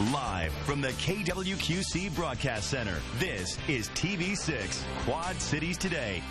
Live from the KWQC Broadcast Center, this is TV6 Quad Cities Today.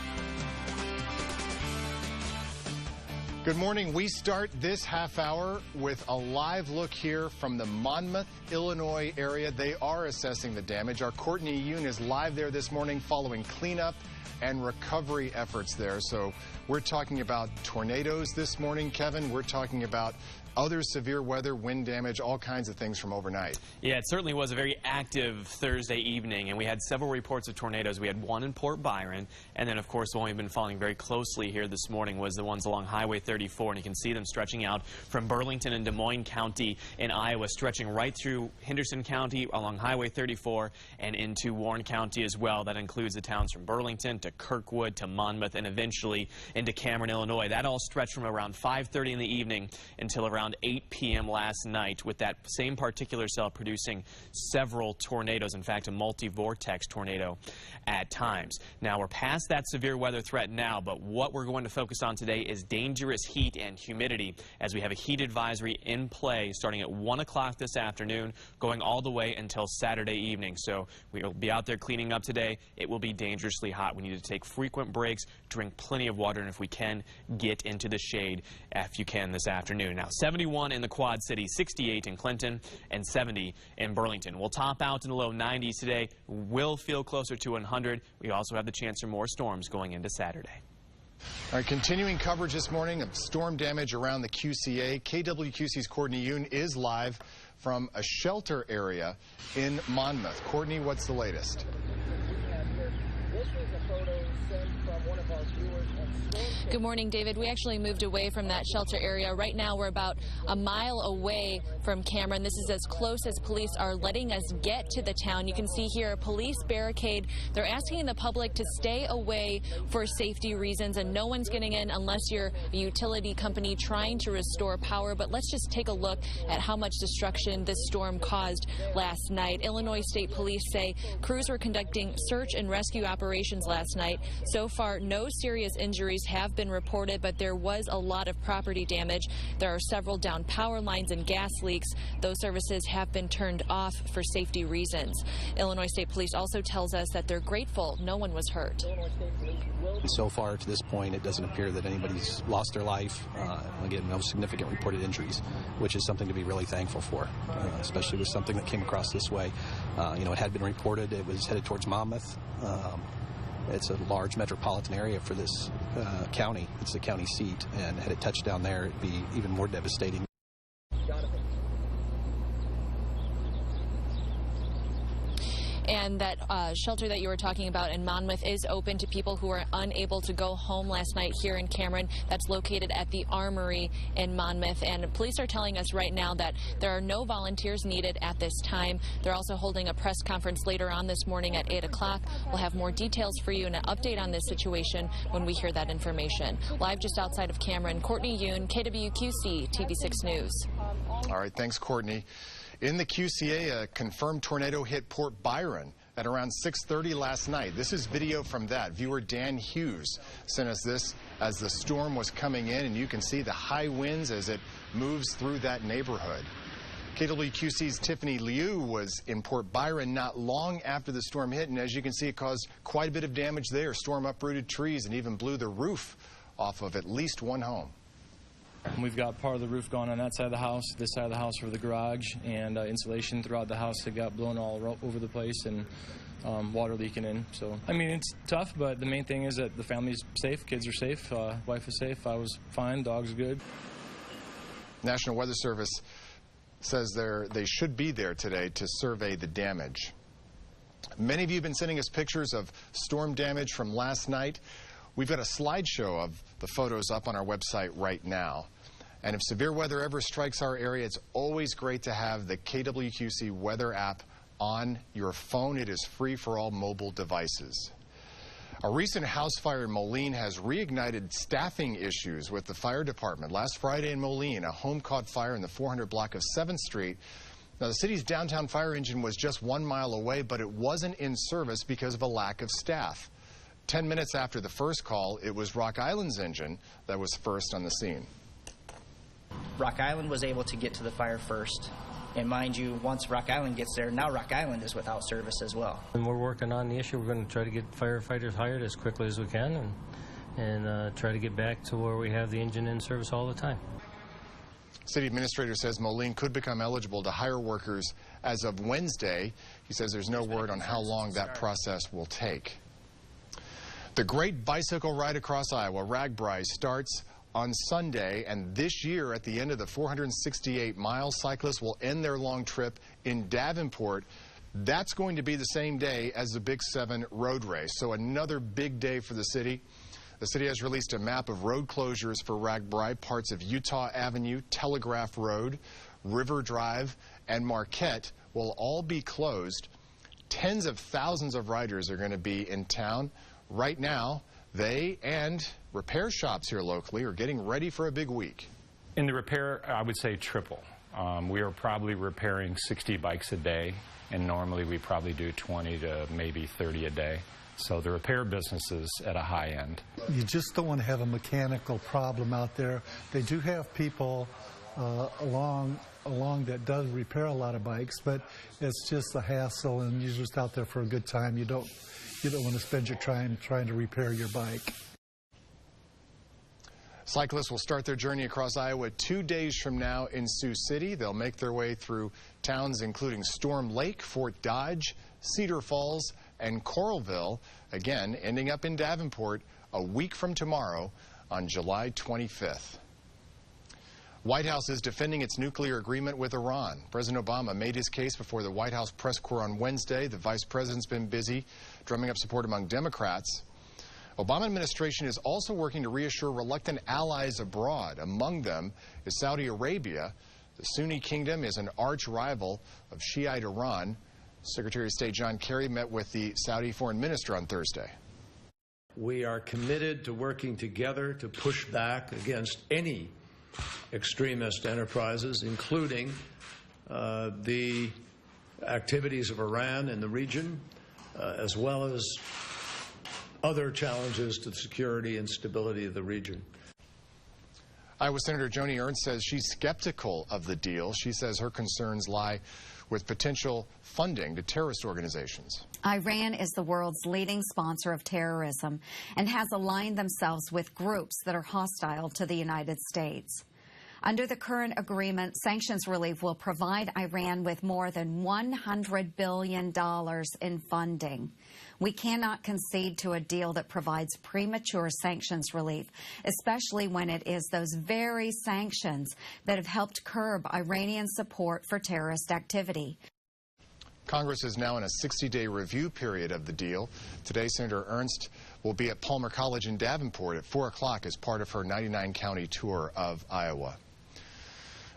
Good morning. We start this half hour with a live look here from the Monmouth, Illinois area. They are assessing the damage. Our Courtney Yoon is live there this morning following cleanup and recovery efforts there. So we're talking about tornadoes this morning, Kevin. We're talking about other severe weather, wind damage, all kinds of things from overnight. Yeah, it certainly was a very active Thursday evening, and we had several reports of tornadoes. We had one in Port Byron, and then, of course, the one we've been following very closely here this morning was the ones along Highway 34, and you can see them stretching out from Burlington and Des Moines County in Iowa, stretching right through Henderson County along Highway 34 and into Warren County as well. That includes the towns from Burlington to Kirkwood to Monmouth and eventually into Cameron, Illinois. That all stretched from around 5:30 in the evening until around 8 p.m. last night, with that same particular cell producing several tornadoes, in fact a multi-vortex tornado at times. Now we're past that severe weather threat now, but what we're going to focus on today is dangerous heat and humidity, as we have a heat advisory in play starting at 1 o'clock this afternoon, going all the way until Saturday evening. So we will be out there cleaning up today. It will be dangerously hot. We need to take frequent breaks, drink plenty of water, and if we can, get into the shade if you can this afternoon. Now 71 in the Quad Cities, 68 in Clinton, and 70 in Burlington. We'll top out in the low 90s today. Will feel closer to 100. We also have the chance for more storms going into Saturday. All right, continuing coverage this morning of storm damage around the QCA. KWQC's Courtney Yoon is live from a shelter area in Monmouth. Courtney, what's the latest? This is a photo sent from one of our viewers on Storm. Good morning, David. We actually moved away from that shelter area. Right now, we're about a mile away from Cameron. This is as close as police are letting us get to the town. You can see here a police barricade. They're asking the public to stay away for safety reasons, and no one's getting in unless you're a utility company trying to restore power. But let's just take a look at how much destruction this storm caused last night. Illinois State Police say crews were conducting search and rescue operations last night. So far, no serious injuries have been reported, but there was a lot of property damage. There are several downed power lines and gas leaks. Those services have been turned off for safety reasons. Illinois State Police also tells us that they're grateful no one was hurt. So far to this point, it doesn't appear that anybody's lost their life. Again, no significant reported injuries, which is something to be really thankful for, especially with something that came across this way. You know, it had been reported. It was headed towards Monmouth. It's a large metropolitan area for this county. It's the county seat, and had it touched down there, it'd be even more devastating. And that shelter that you were talking about in Monmouth is open to people who are unable to go home last night here in Cameron. That's located at the Armory in Monmouth. And police are telling us right now that there are no volunteers needed at this time. They're also holding a press conference later on this morning at 8 o'clock. We'll have more details for you and an update on this situation when we hear that information. Live just outside of Cameron, Courtney Yoon, KWQC, TV6 News. All right, thanks, Courtney. In the QCA, a confirmed tornado hit Port Byron at around 6:30 last night. This is video from that. Viewer Dan Hughes sent us this as the storm was coming in, and you can see the high winds as it moves through that neighborhood. KWQC's Tiffany Liu was in Port Byron not long after the storm hit, and as you can see, it caused quite a bit of damage there. Storm uprooted trees and even blew the roof off of at least one home. We've got part of the roof gone on that side of the house, this side of the house for the garage, and insulation throughout the house that got blown all over the place, and water leaking in. So, I mean, it's tough, but the main thing is that the family's safe, kids are safe, wife is safe, I was fine, dog's good. National Weather Service says they should be there today to survey the damage. Many of you have been sending us pictures of storm damage from last night. We've got a slideshow of the photos up on our website right now. And if severe weather ever strikes our area, it's always great to have the KWQC weather app on your phone. It is free for all mobile devices. A recent house fire in Moline has reignited staffing issues with the fire department. Last Friday in Moline, a home caught fire in the 400 block of 7th Street. Now, the city's downtown fire engine was just 1 mile away, but it wasn't in service because of a lack of staff. 10 minutes after the first call, it was Rock Island's engine that was first on the scene. Rock Island was able to get to the fire first. And mind you, once Rock Island gets there, now Rock Island is without service as well. And we're working on the issue. We're going to try to get firefighters hired as quickly as we can and try to get back to where we have the engine in service all the time. City administrator says Moline could become eligible to hire workers as of Wednesday. He says there's no word on how long that process will take. The Great Bicycle Ride Across Iowa, RAGBRAI, starts on Sunday, and this year at the end of the 468-mile, cyclists will end their long trip in Davenport. That's going to be the same day as the Big 7 road race, so another big day for the city. The city has released a map of road closures for RAGBRAI. Parts of Utah Avenue, Telegraph Road, River Drive, and Marquette will all be closed. Tens of thousands of riders are going to be in town. Right now, they and repair shops here locally are getting ready for a big week. In the repair, I would say triple. We are probably repairing 60 bikes a day, and normally we probably do 20 to maybe 30 a day. So the repair business is at a high end. You just don't want to have a mechanical problem out there. They do have people along that does repair a lot of bikes, but it's just a hassle, and you're just out there for a good time. You don't want to spend your time trying to repair your bike. Cyclists will start their journey across Iowa 2 days from now in Sioux City. They'll make their way through towns including Storm Lake, Fort Dodge, Cedar Falls, and Coralville, again ending up in Davenport a week from tomorrow on July 25th. White House is defending its nuclear agreement with Iran. President Obama made his case before the White House press corps on Wednesday. The vice president's been busy drumming up support among Democrats. Obama administration is also working to reassure reluctant allies abroad. Among them is Saudi Arabia. The Sunni kingdom is an arch rival of Shiite Iran. Secretary of State John Kerry met with the Saudi foreign minister on Thursday. We are committed to working together to push back against any extremist enterprises, including the activities of Iran in the region, as well as other challenges to the security and stability of the region. Iowa Senator Joni Ernst says she's skeptical of the deal. She says her concerns lie with potential funding to terrorist organizations. Iran is the world's leading sponsor of terrorism and has aligned themselves with groups that are hostile to the United States. Under the current agreement, sanctions relief will provide Iran with more than $100 billion in funding. We cannot concede to a deal that provides premature sanctions relief, especially when it is those very sanctions that have helped curb Iranian support for terrorist activity. Congress is now in a 60-day review period of the deal. Today, Senator Ernst will be at Palmer College in Davenport at 4 o'clock as part of her 99-county tour of Iowa.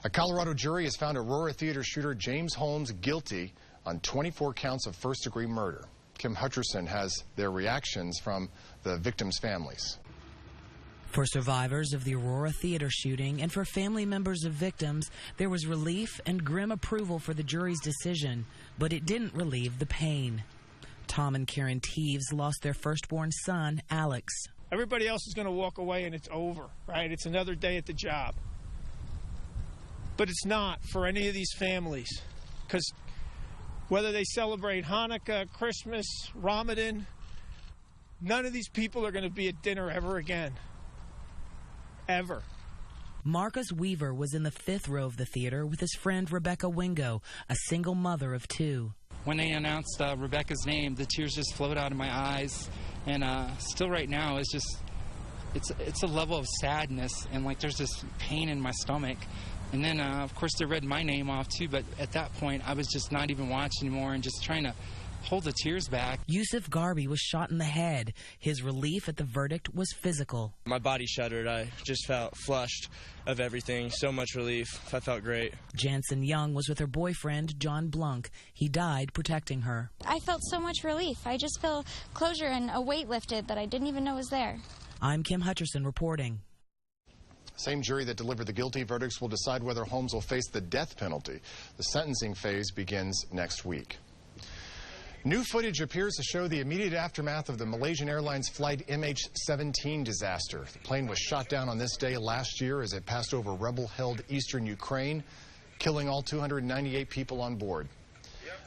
A Colorado jury has found Aurora Theater shooter James Holmes guilty on 24 counts of first-degree murder. Kim Hutcherson has their reactions from the victims' families. For survivors of the Aurora Theater shooting and for family members of victims, there was relief and grim approval for the jury's decision, but it didn't relieve the pain. Tom and Karen Teeves lost their firstborn son, Alex. Everybody else is going to walk away and it's over, right? It's another day at the job. But it's not for any of these families, because whether they celebrate Hanukkah, Christmas, Ramadan, none of these people are going to be at dinner ever again. Ever. Marcus Weaver was in the 5th row of the theater with his friend Rebecca Wingo, a single mother of 2. When they announced Rebecca's name, the tears just flowed out of my eyes, and still right now it's just, it's a level of sadness, and like there's this pain in my stomach. And then, of course, they read my name off, too, but at that point, I was just not even watching anymore and just trying to hold the tears back. Yusuf Garbi was shot in the head. His relief at the verdict was physical. My body shuddered. I just felt flushed of everything. So much relief. I felt great. Jansen Young was with her boyfriend, John Blunk. He died protecting her. I felt so much relief. I just felt closure and a weight lifted that I didn't even know was there. I'm Kim Hutcherson reporting. Same jury that delivered the guilty verdicts will decide whether Holmes will face the death penalty. The sentencing phase begins next week. New footage appears to show the immediate aftermath of the Malaysian Airlines flight MH17 disaster. The plane was shot down on this day last year as it passed over rebel-held eastern Ukraine. killing all 298 people on board.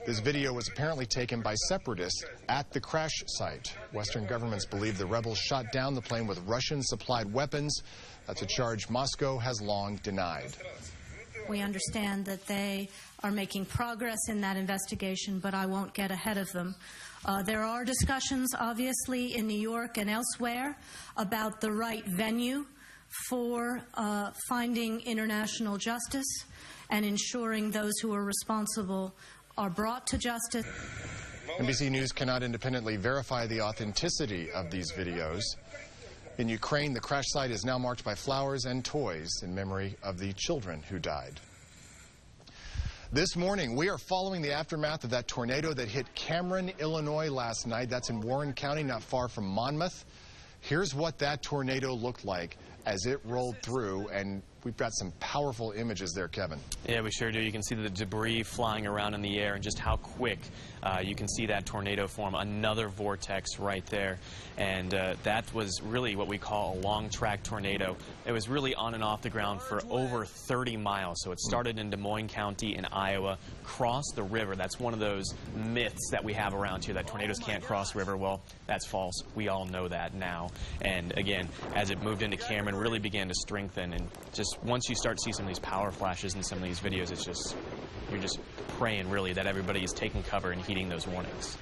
This video was apparently taken by separatists at the crash site. Western governments believe the rebels shot down the plane with Russian-supplied weapons. That's a charge Moscow has long denied. We understand that they are making progress in that investigation, but I won't get ahead of them. There are discussions, obviously, in New York and elsewhere about the right venue for finding international justice and ensuring those who are responsible are brought to justice. NBC News cannot independently verify the authenticity of these videos. In Ukraine, the crash site is now marked by flowers and toys in memory of the children who died. This morning, we are following the aftermath of that tornado that hit Cameron, Illinois last night. That's in Warren County, not far from Monmouth. Here's what that tornado looked like as it rolled through, and we've got some powerful images there, Kevin. Yeah, we sure do. You can see the debris flying around in the air and just how quick you can see that tornado form. Another vortex right there. And that was really what we call a long-track tornado. It was really on and off the ground for over 30 miles. So it started in Des Moines County in Iowa, crossed the river. That's one of those myths that we have around here, that tornadoes can't cross river. Well, that's false. We all know that now. And again, as it moved into Cameron, really began to strengthen. And just once you start to see some of these power flashes in some of these videos, it's just, you're just praying really that everybody is taking cover and heeding those warnings.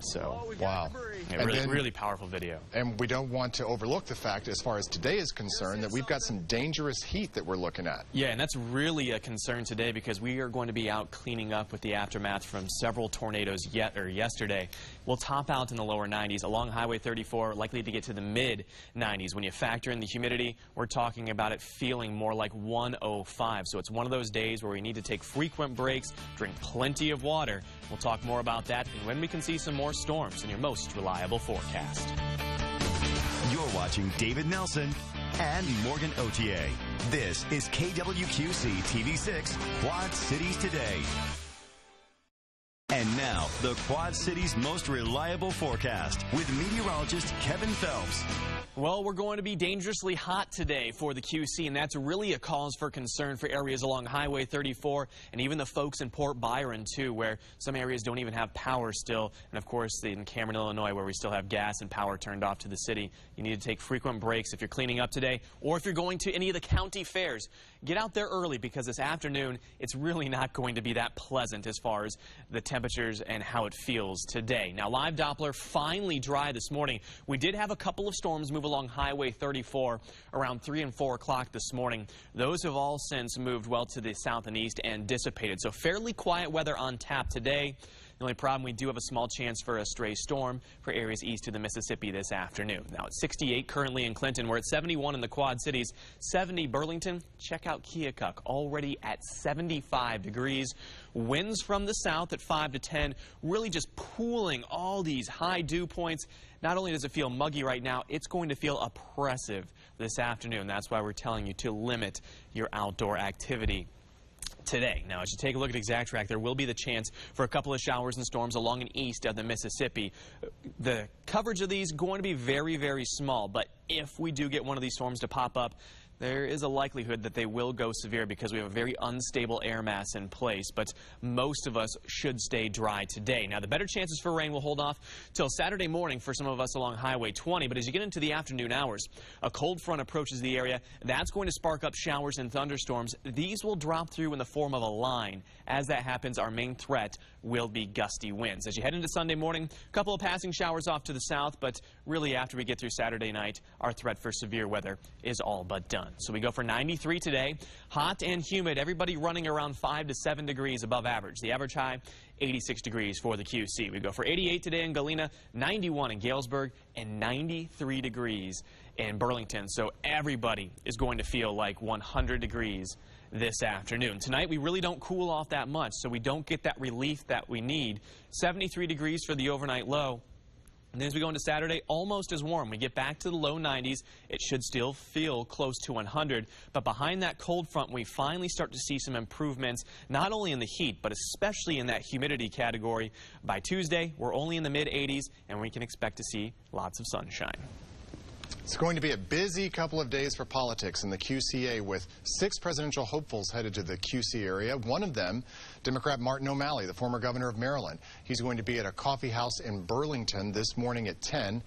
So, wow. Yeah, really powerful video. And we don't want to overlook the fact, as far as today is concerned, that we've got some dangerous heat that we're looking at. Yeah, and that's really a concern today because we are going to be out cleaning up with the aftermath from several tornadoes yesterday. We'll top out in the lower 90s along Highway 34, likely to get to the mid-90s. When you factor in the humidity, we're talking about it feeling more like 105. So it's one of those days where we need to take frequent breaks, drink plenty of water. We'll talk more about that and when we can see some more storms in your most reliable forecast. You're watching David Nelson and Morgan Otier. This is KWQC TV6 Quad Cities Today. And now, the Quad Cities' most reliable forecast with meteorologist Kevin Phelps. Well, we're going to be dangerously hot today for the QC, and that's really a cause for concern for areas along Highway 34 and even the folks in Port Byron, too, where some areas don't even have power still. And, of course, in Cameron, Illinois, where we still have gas and power turned off to the city. You need to take frequent breaks if you're cleaning up today or if you're going to any of the county fairs. Get out there early because this afternoon, it's really not going to be that pleasant as far as the temperatures and how it feels today. Now, live Doppler finally dry this morning. We did have a couple of storms move along Highway 34 around 3 and 4 o'clock this morning. Those have all since moved well to the south and east and dissipated. So fairly quiet weather on tap today. The only problem, we do have a small chance for a stray storm for areas east of the Mississippi this afternoon. Now, it's 68 currently in Clinton. We're at 71 in the Quad Cities, 70 Burlington. Check out Keokuk, already at 75 degrees. Winds from the south at 5 to 10, really just pooling all these high dew points. Not only does it feel muggy right now, it's going to feel oppressive this afternoon. That's why we're telling you to limit your outdoor activity today. Now, as you take a look at ExactTrack, there will be the chance for a couple of showers and storms along and east of the Mississippi. The coverage of these going to be very, very small, but if we do get one of these storms to pop up, there is a likelihood that they will go severe because we have a very unstable air mass in place, but most of us should stay dry today. Now, the better chances for rain will hold off till Saturday morning for some of us along Highway 20, but as you get into the afternoon hours, a cold front approaches the area. That's going to spark up showers and thunderstorms. These will drop through in the form of a line. As that happens, our main threat will be gusty winds. As you head into Sunday morning, a couple of passing showers off to the south, but really after we get through Saturday night, our threat for severe weather is all but done. So we go for 93 today, hot and humid, everybody running around 5 to 7 degrees above average. The average high, 86 degrees for the QC. We go for 88 today in Galena, 91 in Galesburg, and 93 degrees in Burlington. So everybody is going to feel like 100 degrees this afternoon. Tonight, we really don't cool off that much, so we don't get that relief that we need. 73 degrees for the overnight low. And then as we go into Saturday, almost as warm. We get back to the low 90s. It should still feel close to 100. But behind that cold front, we finally start to see some improvements, not only in the heat, but especially in that humidity category. By Tuesday, we're only in the mid-80s, and we can expect to see lots of sunshine. It's going to be a busy couple of days for politics in the QCA with 6 presidential hopefuls headed to the QC area. One of them, Democrat Martin O'Malley, the former governor of Maryland. He's going to be at a coffee house in Burlington this morning at 10.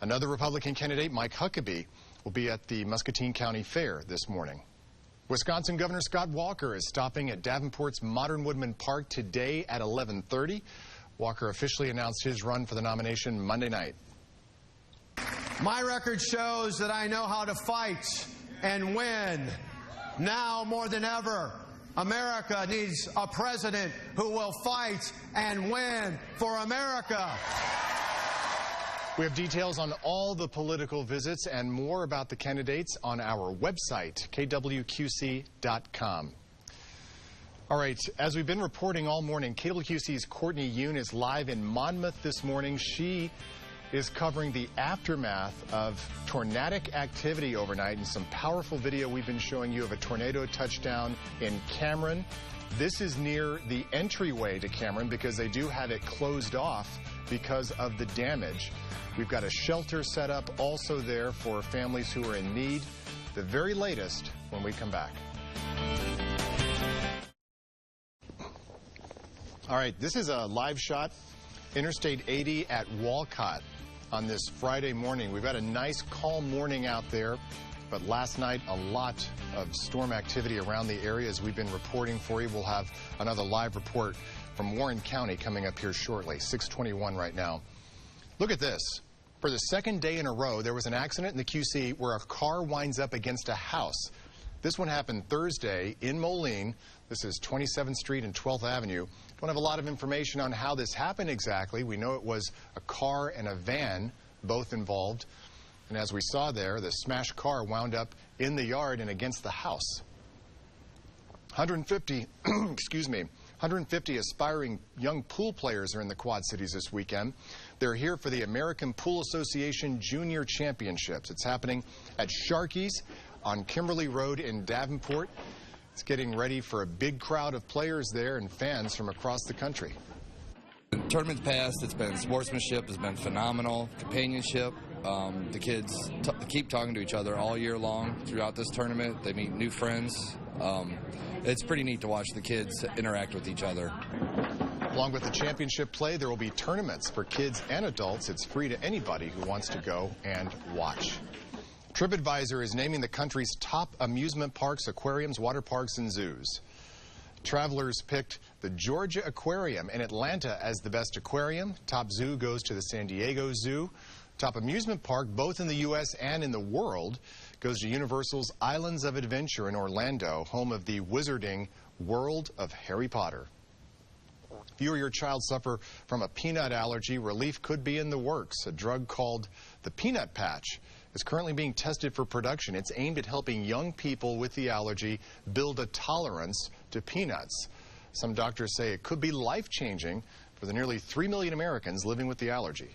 Another Republican candidate, Mike Huckabee, will be at the Muscatine County Fair this morning. Wisconsin Governor Scott Walker is stopping at Davenport's Modern Woodman Park today at 11:30. Walker officially announced his run for the nomination Monday night. My record shows that I know how to fight and win. Now more than ever, America needs a president who will fight and win for America. We have details on all the political visits and more about the candidates on our website, KWQC.com. All right, as we've been reporting all morning, KWQC's Courtney Yoon is live in Monmouth this morning. She is covering the aftermath of tornadic activity overnight, and some powerful video we've been showing you of a tornado touchdown in Cameron. This is near the entryway to Cameron because they do have it closed off because of the damage. We've got a shelter set up also there for families who are in need. The very latest when we come back. All right, this is a live shot, Interstate 80 at Walcott on this Friday morning. We've got a nice calm morning out there, but last night a lot of storm activity around the area as we've been reporting for you. We'll have another live report from Warren County coming up here shortly, 6:21 right now. Look at this. For the second day in a row, there was an accident in the QC where a car winds up against a house. This one happened Thursday in Moline. This is 27th Street and 12th Avenue. Don't have a lot of information on how this happened exactly. We know it was a car and a van, both involved. And as we saw there, the smashed car wound up in the yard and against the house. 150, 150 aspiring young pool players are in the Quad Cities this weekend. They're here for the American Pool Association Junior Championships. It's happening at Sharky's on Kimberly Road in Davenport. It's getting ready for a big crowd of players there and fans from across the country. Tournaments past, it's been sportsmanship, has been phenomenal, companionship. The kids keep talking to each other all year long throughout this tournament. They meet new friends. It's pretty neat to watch the kids interact with each other. Along with the championship play, there will be tournaments for kids and adults. It's free to anybody who wants to go and watch. TripAdvisor is naming the country's top amusement parks, aquariums, water parks, and zoos. Travelers picked the Georgia Aquarium in Atlanta as the best aquarium. Top zoo goes to the San Diego Zoo. Top amusement park, both in the U.S. and in the world, goes to Universal's Islands of Adventure in Orlando, home of the wizarding world of Harry Potter. If you or your child suffer from a peanut allergy, relief could be in the works. A drug called the Peanut Patch is currently being tested for production. It's aimed at helping young people with the allergy build a tolerance to peanuts. Some doctors say it could be life-changing for the nearly 3 million Americans living with the allergy.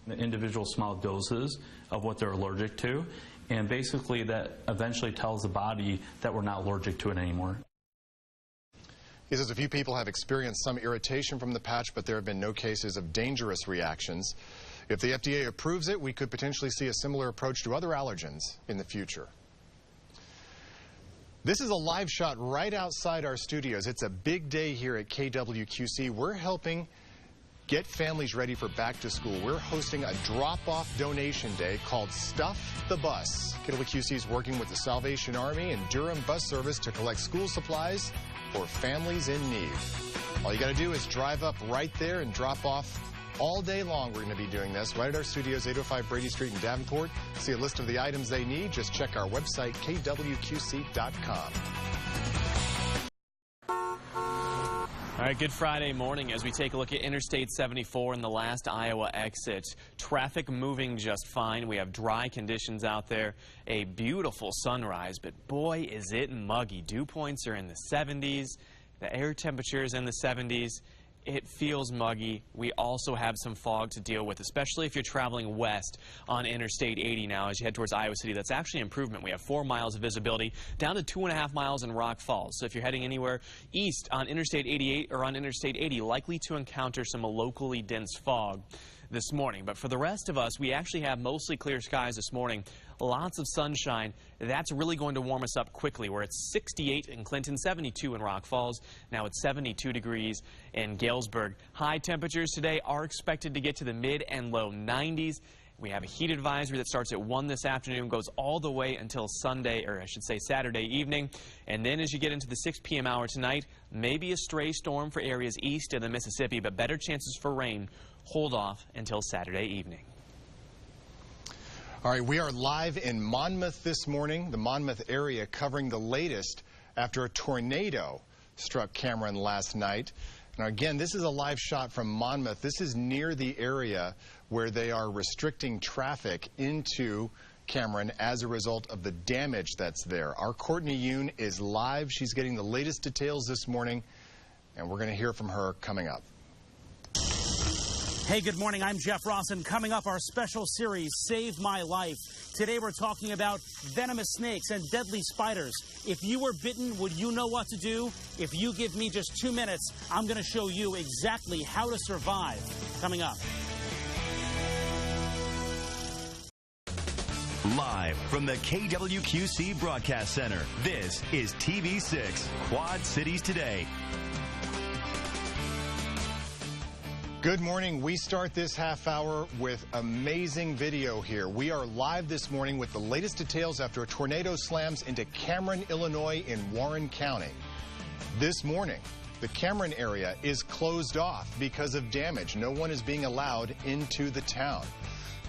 The individual small doses of what they're allergic to, and basically that eventually tells the body that we're not allergic to it anymore. He says a few people have experienced some irritation from the patch, but there have been no cases of dangerous reactions. If the FDA approves it, we could potentially see a similar approach to other allergens in the future. This is a live shot right outside our studios. It's a big day here at KWQC. We're helping get families ready for back to school. We're hosting a drop-off donation day called Stuff the Bus. KWQC is working with the Salvation Army and Durham Bus Service to collect school supplies for families in need. All you got to do is drive up right there and drop off. All day long we're going to be doing this right at our studios, 805 Brady Street in Davenport. See a list of the items they need. Just check our website, KWQC.com. All right, good Friday morning as we take a look at Interstate 74 and the last Iowa exit. Traffic moving just fine. We have dry conditions out there. A beautiful sunrise, but boy, is it muggy. Dew points are in the 70s. The air temperature is in the 70s. It feels muggy. We also have some fog to deal with, especially if you're traveling west on Interstate 80 now as you head towards Iowa City. That's actually an improvement. We have 4 miles of visibility down to 2.5 miles in Rock Falls. So if you're heading anywhere east on Interstate 88 or on Interstate 80, likely to encounter some locally dense fog. this morning. But for the rest of us, we actually have mostly clear skies this morning. Lots of sunshine. That's really going to warm us up quickly. We're at 68 in Clinton, 72 in Rock Falls. Now it's 72 degrees in Galesburg. High temperatures today are expected to get to the mid and low 90s. We have a heat advisory that starts at 1 this afternoon, goes all the way until Sunday, or I should say Saturday evening. And then as you get into the 6 p.m. hour tonight, maybe a stray storm for areas east of the Mississippi, but better chances for rain. Hold off until Saturday evening. All right, we are live in Monmouth this morning, the Monmouth area, covering the latest after a tornado struck Cameron last night. Now, again, this is a live shot from Monmouth. This is near the area where they are restricting traffic into Cameron as a result of the damage that's there. Our Courtney Yoon is live. She's getting the latest details this morning, and we're going to hear from her coming up. Hey, good morning. I'm Jeff Ross, and coming up, our special series, Save My Life. Today, we're talking about venomous snakes and deadly spiders. If you were bitten, would you know what to do? If you give me just 2 minutes, I'm going to show you exactly how to survive. Coming up. Live from the KWQC Broadcast Center, this is TV6 Quad Cities Today. Good morning. We start this half hour with amazing video here. We are live this morning with the latest details after a tornado slams into Cameron, Illinois in Warren County. This morning, the Cameron area is closed off because of damage. No one is being allowed into the town.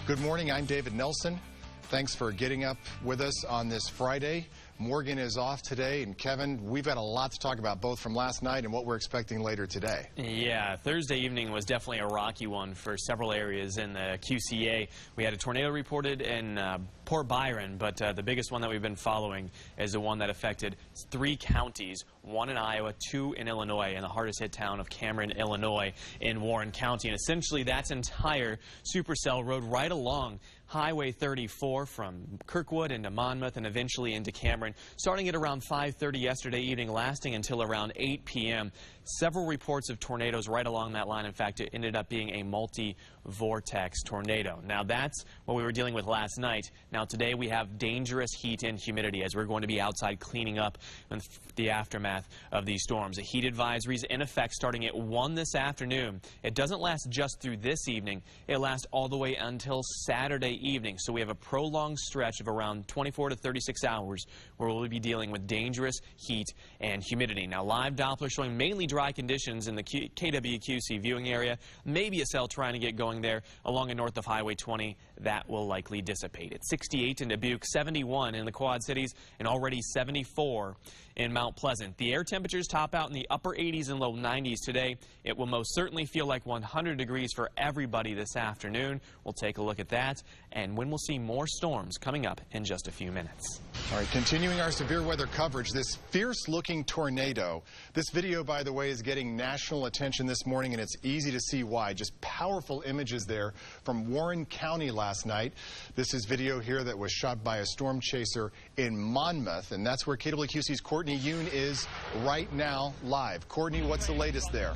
Good morning. I'm David Nelson. Thanks for getting up with us on this Friday. Morgan is off today, and Kevin, we've got a lot to talk about both from last night and what we're expecting later today. Yeah, Thursday evening was definitely a rocky one for several areas in the QCA. We had a tornado reported in Port Byron, but the biggest one that we've been following is the one that affected 3 counties, 1 in Iowa, 2 in Illinois, and the hardest hit town of Cameron, Illinois in Warren County. And essentially that's entire supercell road right along Highway 34 from Kirkwood into Monmouth and eventually into Cameron, starting at around 5:30 yesterday evening, lasting until around 8 p.m. Several reports of tornadoes right along that line. In fact, it ended up being a multi-vortex tornado. Now, that's what we were dealing with last night. Now, today we have dangerous heat and humidity as we're going to be outside cleaning up in the aftermath of these storms. A heat advisory is in effect starting at 1 this afternoon. It doesn't last just through this evening. It lasts all the way until Saturday evening. So we have a prolonged stretch of around 24 to 36 hours where we'll be dealing with dangerous heat and humidity. Now, live Doppler showing mainly dry conditions in the KWQC viewing area. Maybe a cell trying to get going there along and north of Highway 20. That will likely dissipate. It's 68 in Dubuque, 71 in the Quad Cities, and already 74 in Mount Pleasant. The air temperatures top out in the upper 80s and low 90s today. It will most certainly feel like 100 degrees for everybody this afternoon. We'll take a look at that and when we'll see more storms coming up in just a few minutes. All right, continuing our severe weather coverage, this fierce-looking tornado. This video, by the way, is getting national attention this morning, and it's easy to see why. Just powerful images there from Warren County last night. This is video here that was shot by a storm chaser in Monmouth, and that's where KWQC's Courtney Yoon is right now live. Courtney, what's the latest there?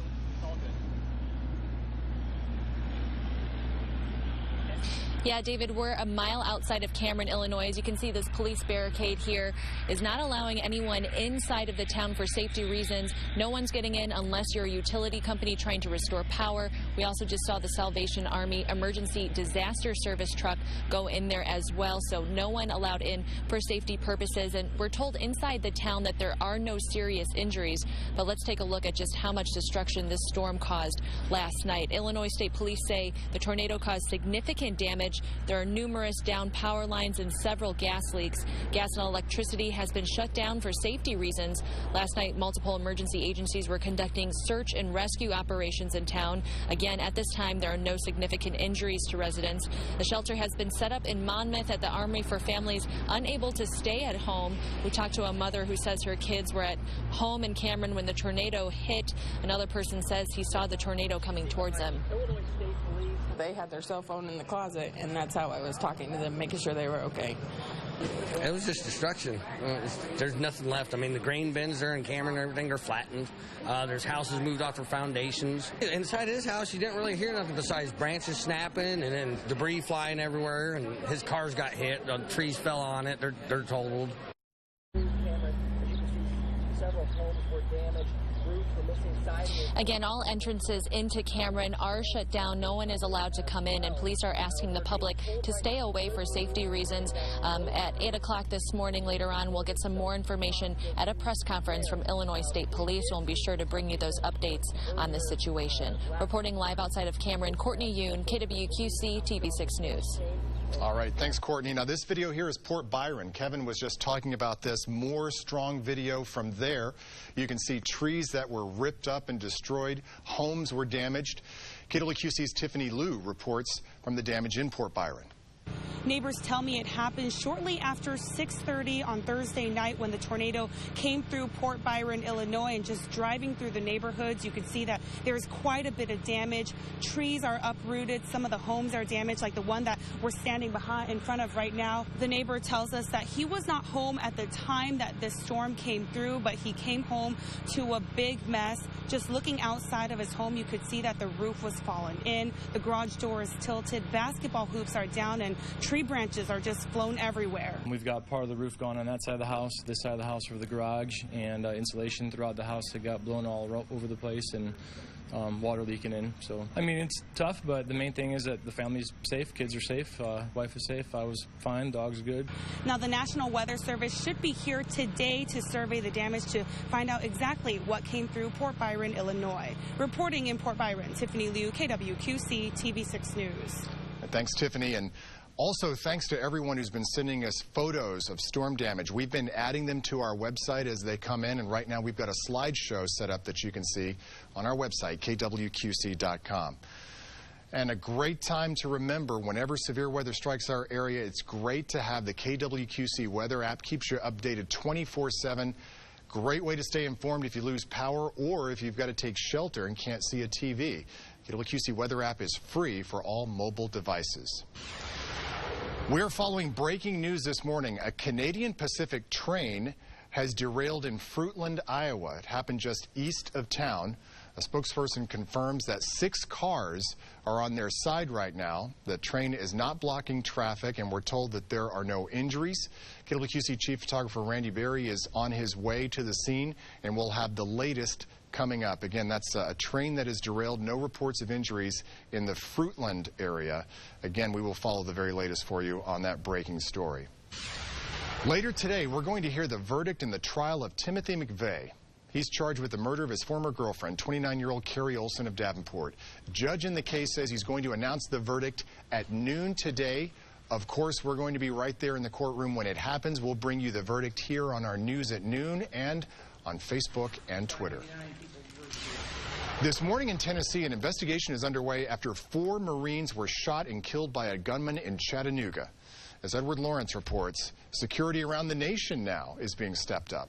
Yeah, David, we're a mile outside of Cameron, Illinois. As you can see, this police barricade here is not allowing anyone inside of the town for safety reasons. No one's getting in unless you're a utility company trying to restore power. We also just saw the Salvation Army Emergency Disaster Service truck go in there as well. So no one allowed in for safety purposes. And we're told inside the town that there are no serious injuries. But let's take a look at just how much destruction this storm caused last night. Illinois State Police say the tornado caused significant damage. There are numerous downed power lines and several gas leaks. Gas and electricity has been shut down for safety reasons. Last night, multiple emergency agencies were conducting search and rescue operations in town. Again, at this time, there are no significant injuries to residents. The shelter has been set up in Monmouth at the Armory for families unable to stay at home. We talked to a mother who says her kids were at home in Cameron when the tornado hit. Another person says he saw the tornado coming towards them. They had their cell phone in the closet, and that's how I was talking to them, making sure they were okay. It was just destruction. There's nothing left. I mean, the grain bins there in Cameron and everything are flattened. There's houses moved off their foundations. Inside his house, you didn't really hear nothing besides branches snapping and then debris flying everywhere. And his cars got hit. The trees fell on it. They're totaled. Several homes were damaged. Roofs were missing siding. Again, all entrances into Cameron are shut down. No one is allowed to come in, and police are asking the public to stay away for safety reasons. At 8 o'clock this morning, later on, we'll get some more information at a press conference from Illinois State Police. We'll be sure to bring you those updates on this situation. Reporting live outside of Cameron, Courtney Yoon, KWQC TV6 News. All right, thanks, Courtney. Now, this video here is Port Byron. Kevin was just talking about this. More strong video from there. You can see trees that were ripped up and destroyed. Homes were damaged. KWQC's Tiffany Liu reports from the damage in Port Byron. Neighbors tell me it happened shortly after 6:30 on Thursday night when the tornado came through Port Byron, Illinois, and just driving through the neighborhoods, you can see that there is quite a bit of damage. Trees are uprooted. Some of the homes are damaged, like the one that we're standing behind in front of right now. The neighbor tells us that he was not home at the time that this storm came through, but he came home to a big mess. Just looking outside of his home, you could see that the roof was fallen in. The garage door is tilted. Basketball hoops are down, and tree branches are just flown everywhere. We've got part of the roof gone on that side of the house, this side of the house for the garage, and insulation throughout the house that got blown all over the place, and water leaking in. So, I mean, it's tough, but the main thing is that the family's safe, kids are safe, wife is safe, I was fine, dog's good. Now, the National Weather Service should be here today to survey the damage to find out exactly what came through Port Byron, Illinois. Reporting in Port Byron, Tiffany Liu, KWQC TV6 News. Thanks, Tiffany. And also, thanks to everyone who's been sending us photos of storm damage. We've been adding them to our website as they come in, and right now we've got a slideshow set up that you can see on our website, kwqc.com. And a great time to remember, whenever severe weather strikes our area, it's great to have the KWQC weather app. Keeps you updated 24/7. Great way to stay informed if you lose power or if you've got to take shelter and can't see a TV. KWQC weather app is free for all mobile devices. We're following breaking news this morning. A Canadian Pacific train has derailed in Fruitland, Iowa. It happened just east of town. A spokesperson confirms that 6 cars are on their side right now. The train is not blocking traffic, and we're told that there are no injuries. KWQC Chief Photographer Randy Berry is on his way to the scene, and we'll have the latest coming up. Again, that's a train that is derailed. No reports of injuries in the Fruitland area. Again, we will follow the very latest for you on that breaking story. Later today, we're going to hear the verdict in the trial of Timothy McVeigh. He's charged with the murder of his former girlfriend, 29-year-old Carrie Olson of Davenport. Judge in the case says he's going to announce the verdict at noon today. Of course, we're going to be right there in the courtroom when it happens. We'll bring you the verdict here on our News at Noon and on Facebook and Twitter. This morning in Tennessee, an investigation is underway after 4 Marines were shot and killed by a gunman in Chattanooga. As Edward Lawrence reports, security around the nation now is being stepped up.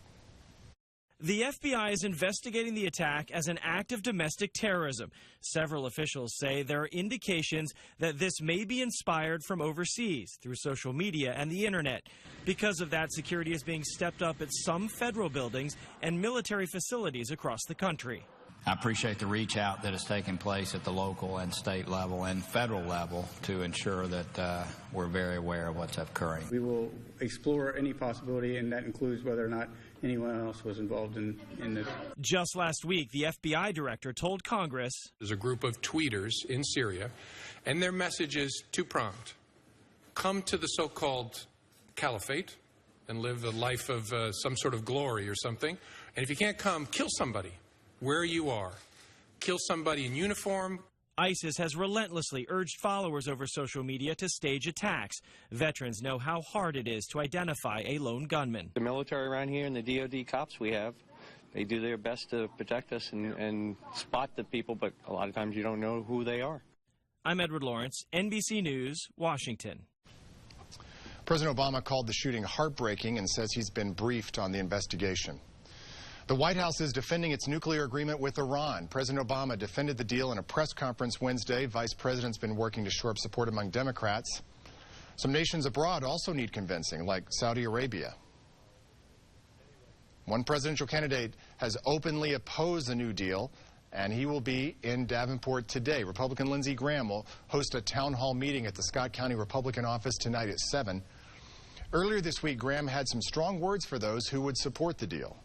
The FBI is investigating the attack as an act of domestic terrorism. Several officials say there are indications that this may be inspired from overseas through social media and the internet. Because of that, security is being stepped up at some federal buildings and military facilities across the country. I appreciate the reach out that has taken place at the local and state level and federal level to ensure that we're very aware of what's occurring. We will explore any possibility, and that includes whether or not anyone else was involved in this. Just last week, the FBI director told Congress, there's a group of tweeters in Syria, and their message is two-pronged. Come to the so-called caliphate and live the life of some sort of glory or something. And if you can't come, kill somebody where you are. Kill somebody in uniform. ISIS has relentlessly urged followers over social media to stage attacks. Veterans know how hard it is to identify a lone gunman. The military around here and the DOD cops we have, they do their best to protect us and spot the people, but a lot of times you don't know who they are. I'm Edward Lawrence, NBC News, Washington. President Obama called the shooting heartbreaking and says he's been briefed on the investigation. The White House is defending its nuclear agreement with Iran. President Obama defended the deal in a press conference Wednesday. Vice President's been working to shore up support among Democrats. Some nations abroad also need convincing, like Saudi Arabia. One presidential candidate has openly opposed the new deal, and he will be in Davenport today. Republican Lindsey Graham will host a town hall meeting at the Scott County Republican office tonight at 7. Earlier this week, Graham had some strong words for those who would support the deal.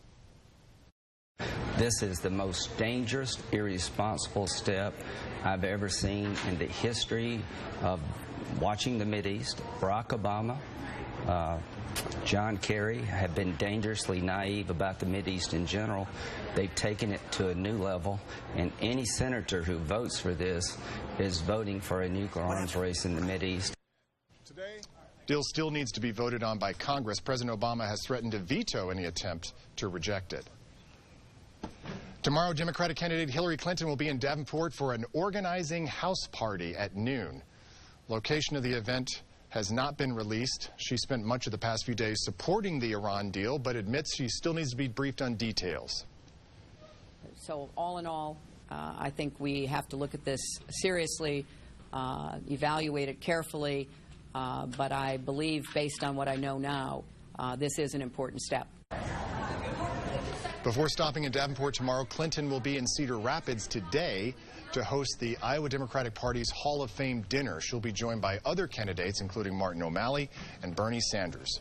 This is the most dangerous, irresponsible step I've ever seen in the history of watching the Mideast. Barack Obama, John Kerry have been dangerously naive about the Mideast in general. They've taken it to a new level, and any senator who votes for this is voting for a nuclear arms race in the Mideast. Today, deal still needs to be voted on by Congress. President Obama has threatened to veto any attempt to reject it. Tomorrow, Democratic candidate Hillary Clinton will be in Davenport for an organizing house party at noon. Location of the event has not been released. She spent much of the past few days supporting the Iran deal, but admits she still needs to be briefed on details. So all in all, I think we have to look at this seriously, evaluate it carefully, but I believe, based on what I know now, this is an important step. Before stopping in Davenport tomorrow, Clinton will be in Cedar Rapids today to host the Iowa Democratic Party's Hall of Fame dinner. She'll be joined by other candidates, including Martin O'Malley and Bernie Sanders.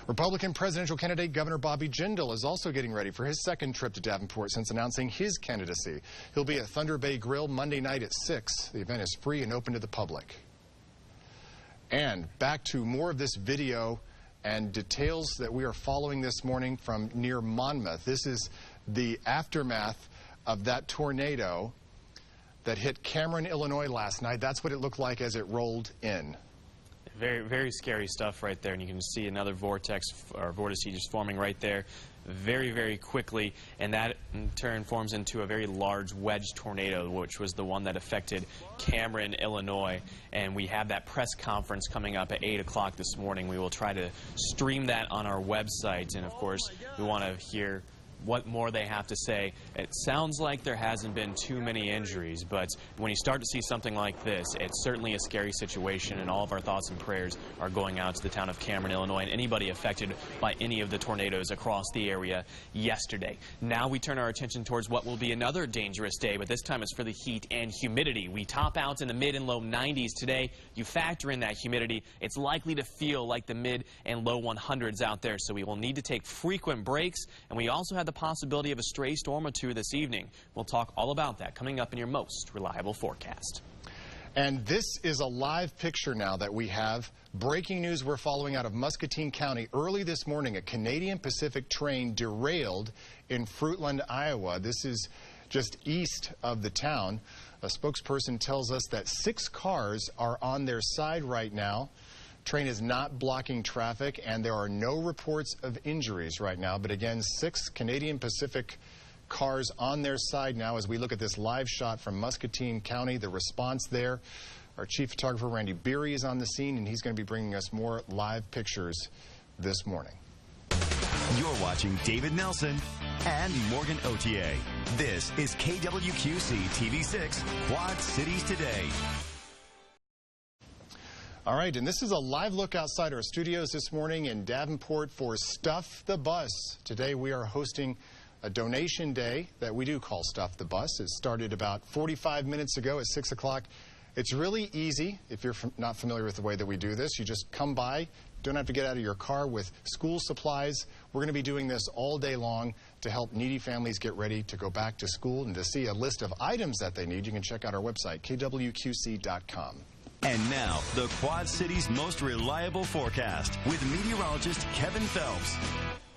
Republican presidential candidate Governor Bobby Jindal is also getting ready for his second trip to Davenport since announcing his candidacy. He'll be at Thunder Bay Grill Monday night at 6. The event is free and open to the public. And back to more of this video and details that we are following this morning from near Monmouth. This is the aftermath of that tornado that hit Cameron, Illinois last night. That's what it looked like as it rolled in. Very, very scary stuff right there, and you can see another vortex or vortice just forming right there very, very quickly, and that in turn forms into a very large wedge tornado, which was the one that affected Cameron, Illinois. And we have that press conference coming up at 8 o'clock this morning. We will try to stream that on our website, and of course we want to hear what more they have to say. It sounds like there hasn't been too many injuries, but when you start to see something like this, it's certainly a scary situation, and all of our thoughts and prayers are going out to the town of Cameron, Illinois, and anybody affected by any of the tornadoes across the area yesterday. Now we turn our attention towards what will be another dangerous day, but this time it's for the heat and humidity. We top out in the mid and low 90s today. You factor in that humidity, it's likely to feel like the mid and low 100s out there, so we will need to take frequent breaks, and we also have the possibility of a stray storm or two this evening. We'll talk all about that coming up in your most reliable forecast. And this is a live picture now that we have. Breaking news we're following out of Muscatine County. Early this morning, a Canadian Pacific train derailed in Fruitland, Iowa. This is just east of the town. A spokesperson tells us that 6 cars are on their side right now. Train is not blocking traffic, and there are no reports of injuries right now. But again, 6 Canadian Pacific cars on their side now as we look at this live shot from Muscatine County, the response there. Our chief photographer, Randy Beery, is on the scene, and he's going to be bringing us more live pictures this morning. You're watching David Nelson and Morgan Otier. This is KWQC TV6 Quad Cities Today. All right, and this is a live look outside our studios this morning in Davenport for Stuff the Bus. Today we are hosting a donation day that we do call Stuff the Bus. It started about 45 minutes ago at 6 o'clock. It's really easy if you're not familiar with the way that we do this. You just come by, don't have to get out of your car with school supplies. We're going to be doing this all day long to help needy families get ready to go back to school. And to see a list of items that they need, you can check out our website, kwqc.com. And now, the Quad Cities' most reliable forecast with meteorologist Kevin Phelps.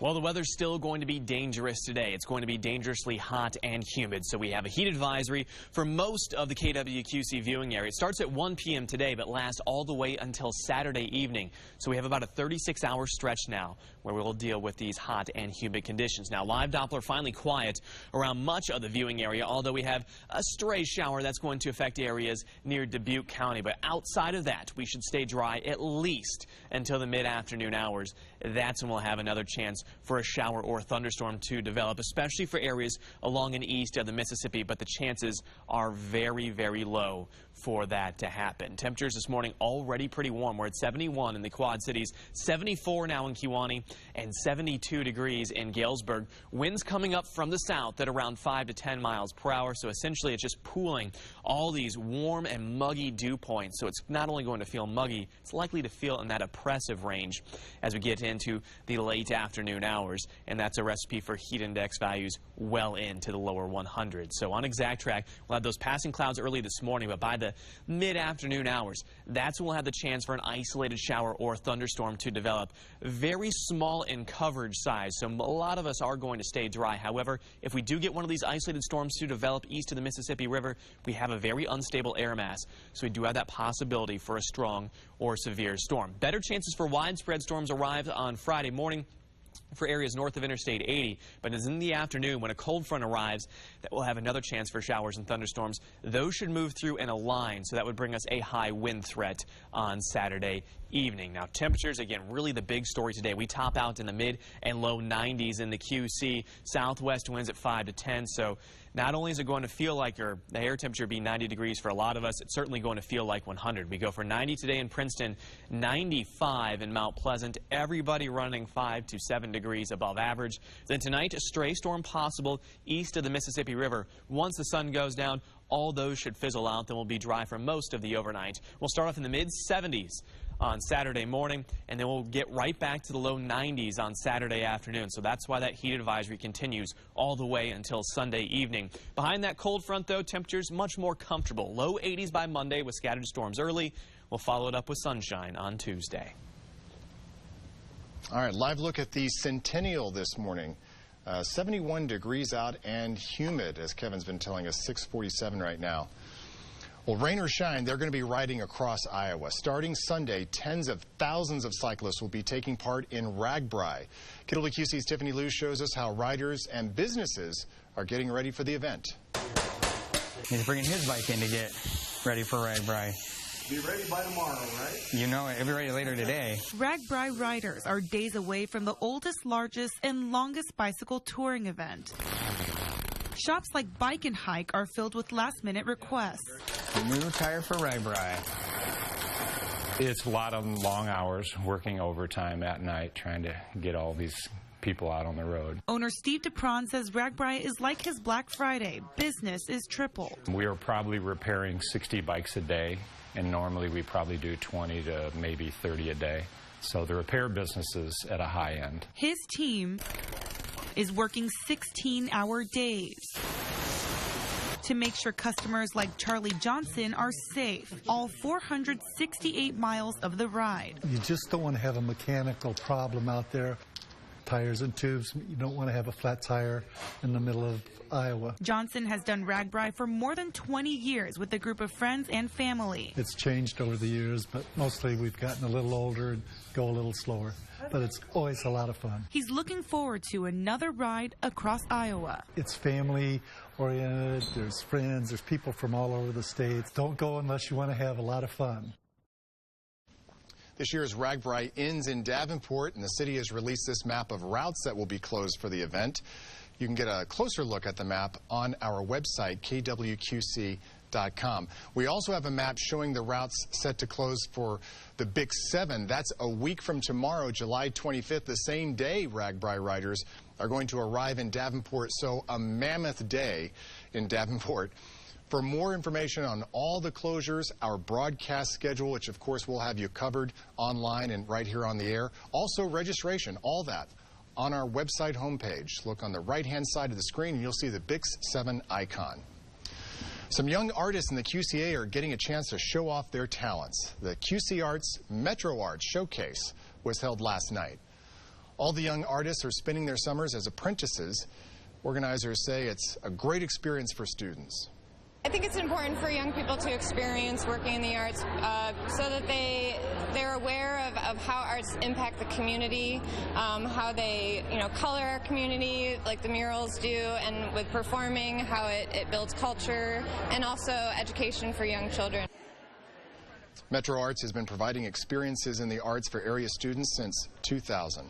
Well, the weather's still going to be dangerous today. It's going to be dangerously hot and humid. So we have a heat advisory for most of the KWQC viewing area. It starts at 1 p.m. today, but lasts all the way until Saturday evening. So we have about a 36-hour stretch now where we'll deal with these hot and humid conditions. Now, live Doppler finally quiet around much of the viewing area, although we have a stray shower that's going to affect areas near Dubuque County. But outside of that, we should stay dry at least until the mid-afternoon hours. That's when we'll have another chance for a shower or thunderstorm to develop, especially for areas along and east of the Mississippi, but the chances are very, very low for that to happen. Temperatures this morning already pretty warm. We're at 71 in the Quad Cities, 74 now in Kewanee, and 72 degrees in Galesburg. Winds coming up from the south at around 5 to 10 miles per hour, so essentially it's just pooling all these warm and muggy dew points. So it's not only going to feel muggy, it's likely to feel in that oppressive range as we get into the late afternoon hours, and that's a recipe for heat index values well into the lower 100s. So on Exact Track, we'll have those passing clouds early this morning, but by the mid-afternoon hours, that's when we'll have the chance for an isolated shower or thunderstorm to develop. Very small in coverage size, so a lot of us are going to stay dry. However, if we do get one of these isolated storms to develop east of the Mississippi River, we have a very unstable air mass, so we do have that possibility for a strong or severe storm. Better chances for widespread storms arrive on Friday morning for areas north of Interstate 80, but it's in the afternoon when a cold front arrives that we'll have another chance for showers and thunderstorms. Those should move through in a line, so that would bring us a high wind threat on Saturday evening. Now, temperatures, again, really the big story today. We top out in the mid and low 90s in the QC. Southwest winds at 5 to 10, so not only is it going to feel like the air temperature being 90 degrees for a lot of us, it's certainly going to feel like 100. We go for 90 today in Princeton, 95 in Mount Pleasant, everybody running 5 to 7 degrees above average. Then tonight, a stray storm possible east of the Mississippi River. Once the sun goes down, all those should fizzle out, then we'll be dry for most of the overnight. We'll start off in the mid-70s on Saturday morning, and then we'll get right back to the low 90s on Saturday afternoon. So that's why that heat advisory continues all the way until Sunday evening. Behind that cold front, though, temperatures much more comfortable. Low 80s by Monday with scattered storms early. We'll follow it up with sunshine on Tuesday. All right, live look at the Centennial this morning. 71 degrees out and humid, as Kevin's been telling us, 647 right now. Well, rain or shine, they're going to be riding across Iowa. Starting Sunday, tens of thousands of cyclists will be taking part in RAGBRAI. KWQC's Tiffany Liu shows us how riders and businesses are getting ready for the event. He's bringing his bike in to get ready for RAGBRAI. Be ready by tomorrow, right? You know it. It'll be ready later today. RAGBRAI riders are days away from the oldest, largest, and longest bicycle touring event. Shops like Bike and Hike are filled with last-minute requests. New tire for RAGBRAI. It's a lot of long hours, working overtime at night, trying to get all these people out on the road. Owner Steve DePron says RAGBRAI is like his Black Friday. Business is tripled. We are probably repairing 60 bikes a day, and normally we probably do 20 to maybe 30 a day. So the repair business is at a high end. His team is working 16-hour days to make sure customers like Charlie Johnson are safe all 468 miles of the ride. You just don't want to have a mechanical problem out there. Tires and tubes, you don't want to have a flat tire in the middle of Iowa. Johnson has done RAGBRAI for more than 20 years with a group of friends and family. It's changed over the years, but mostly we've gotten a little older and go a little slower. But it's always a lot of fun. He's looking forward to another ride across Iowa. It's family-oriented, there's friends, there's people from all over the states. Don't go unless you want to have a lot of fun. This year's RAGBRAI ends in Davenport, and the city has released this map of routes that will be closed for the event. You can get a closer look at the map on our website, KWQC.com. We also have a map showing the routes set to close for the Big 7. That's a week from tomorrow, July 25th, the same day RAGBRAI riders are going to arrive in Davenport, so a mammoth day in Davenport. For more information on all the closures, our broadcast schedule, which of course we'll have you covered online and right here on the air, also registration, all that on our website homepage. Look on the right-hand side of the screen and you'll see the Bix 7 icon. Some young artists in the QCA are getting a chance to show off their talents. The QC Arts Metro Arts Showcase was held last night. All the young artists are spending their summers as apprentices. Organizers say it's a great experience for students. I think it's important for young people to experience working in the arts so that they're aware of how arts impact the community, how they color our community like the murals do, and with performing, how it builds culture and also education for young children. Metro Arts has been providing experiences in the arts for area students since 2000.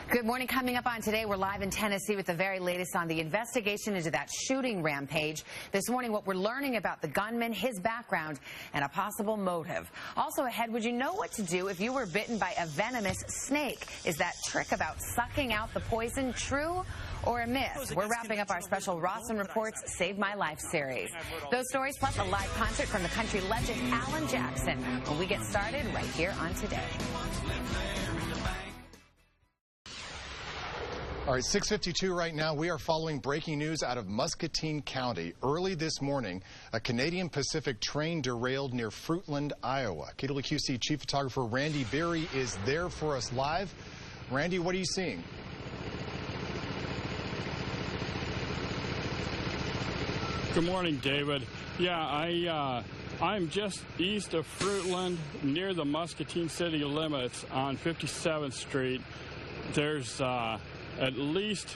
Good morning. Coming up on Today, we're live in Tennessee with the very latest on the investigation into that shooting rampage. This morning, what we're learning about the gunman, his background, and a possible motive. Also ahead, would you know what to do if you were bitten by a venomous snake? Is that trick about sucking out the poison true or a myth? We're wrapping up our special Rawson Reports Save My Life series. Those stories plus a live concert from the country legend Alan Jackson when we get started right here on Today. All right, 6:52 right now. We are following breaking news out of Muscatine County. Early this morning, a Canadian Pacific train derailed near Fruitland, Iowa. KWQC Chief Photographer Randy Berry is there for us live. Randy, what are you seeing? Good morning, David. Yeah, I'm just east of Fruitland, near the Muscatine city limits on 57th Street. There's at least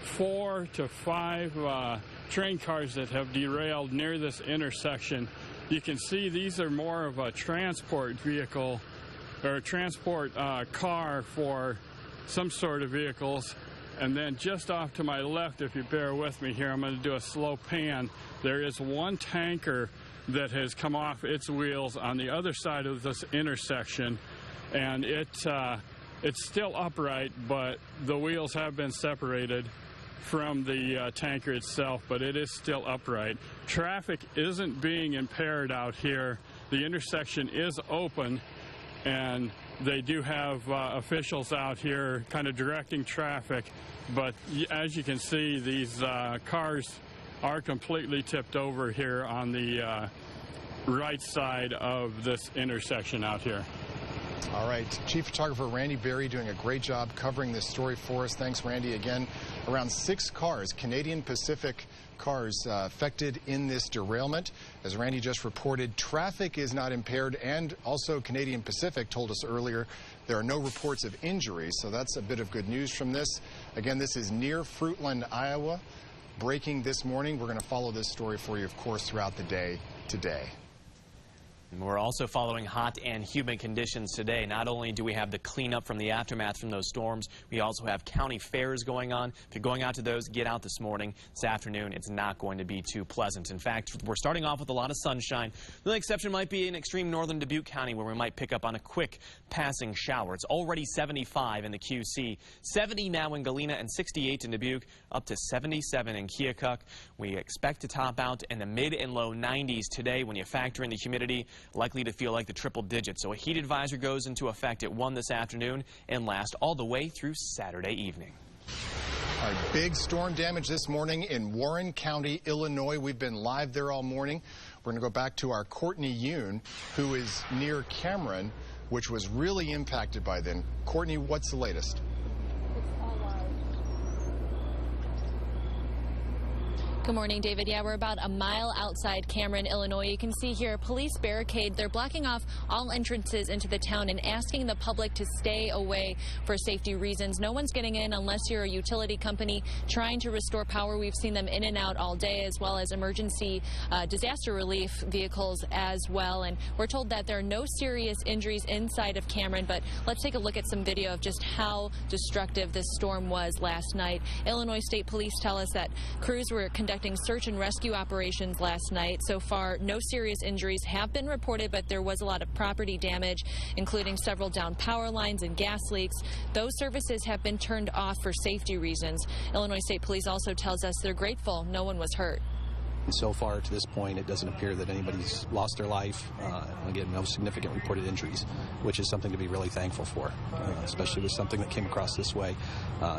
4 to 5 train cars that have derailed near this intersection. You can see these are more of a transport vehicle or a transport car for some sort of vehicles. And then just off to my left, if you bear with me here, I'm going to do a slow pan. There is one tanker that has come off its wheels on the other side of this intersection, and it's still upright, but the wheels have been separated from the tanker itself, but it is still upright. Traffic isn't being impaired out here. The intersection is open, and they do have officials out here kind of directing traffic, but as you can see, these cars are completely tipped over here on the right side of this intersection out here. All right, Chief Photographer Randy Berry doing a great job covering this story for us. Thanks, Randy. Again, around 6 cars, Canadian Pacific cars affected in this derailment. As Randy just reported, traffic is not impaired, and also Canadian Pacific told us earlier there are no reports of injuries, so that's a bit of good news from this. Again, this is near Fruitland, Iowa. Breaking this morning. We're going to follow this story for you, of course, throughout the day today. And we're also following hot and humid conditions today. Not only do we have the cleanup from the aftermath from those storms, we also have county fairs going on. If you're going out to those, get out this morning. This afternoon, it's not going to be too pleasant. In fact, we're starting off with a lot of sunshine. The only exception might be in extreme northern Dubuque County, where we might pick up on a quick passing shower. It's already 75 in the QC, 70 now in Galena, and 68 in Dubuque, up to 77 in Keokuk. We expect to top out in the mid and low 90s today when you factor in the humidity. Likely to feel like the triple digits. So a heat advisory goes into effect at 1 this afternoon and lasts all the way through Saturday evening. All right, big storm damage this morning in Warren County, Illinois. We've been live there all morning. We're going to go back to our Courtney Yoon, who is near Cameron, which was really impacted by then. Courtney, what's the latest? Good morning, David. Yeah, we're about a mile outside Cameron, Illinois. You can see here a police barricade. They're blocking off all entrances into the town and asking the public to stay away for safety reasons. No one's getting in unless you're a utility company trying to restore power. We've seen them in and out all day, as well as emergency disaster relief vehicles as well. And we're told that there are no serious injuries inside of Cameron, but let's take a look at some video of just how destructive this storm was last night. Illinois State Police tell us that crews were conducting search and rescue operations last night. So far, no serious injuries have been reported, but there was a lot of property damage, including several downed power lines and gas leaks. Those services have been turned off for safety reasons. Illinois State Police also tells us they're grateful no one was hurt. So far to this point, it doesn't appear that anybody's lost their life. Again, no significant reported injuries, which is something to be really thankful for, especially with something that came across this way.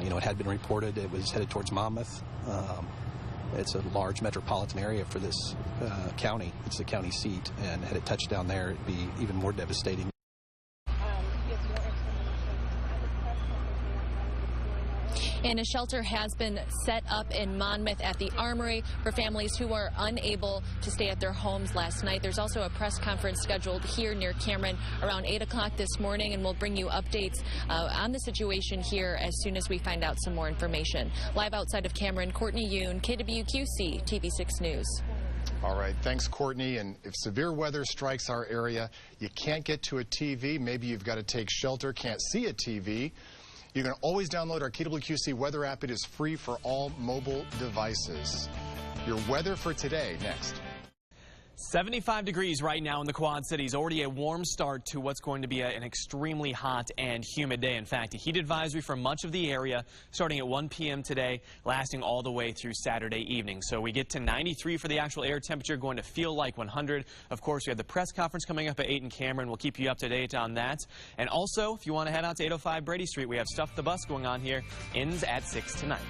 You know, it had been reported. It was headed towards Monmouth. It's a large metropolitan area for this county. It's the county seat, and had it touched down there, it'd be even more devastating. And a shelter has been set up in Monmouth at the Armory for families who are unable to stay at their homes last night. There's also a press conference scheduled here near Cameron around 8 o'clock this morning, and we'll bring you updates on the situation here as soon as we find out some more information. Live outside of Cameron, Courtney Yoon, KWQC, TV6 News. All right, thanks, Courtney. And if severe weather strikes our area, you can't get to a TV, maybe you've got to take shelter, can't see a TV, You can always download our KWQC weather app. It is free for all mobile devices. Your weather for today next. 75 degrees right now in the Quad Cities. Already a warm start to what's going to be an extremely hot and humid day. In fact, a heat advisory for much of the area starting at 1 p.m. today, lasting all the way through Saturday evening. So we get to 93 for the actual air temperature, going to feel like 100. Of course, we have the press conference coming up at 8 in Cameron. We'll keep you up to date on that. And also, if you want to head out to 805 Brady Street, we have Stuff the Bus going on here. Ends at 6 tonight.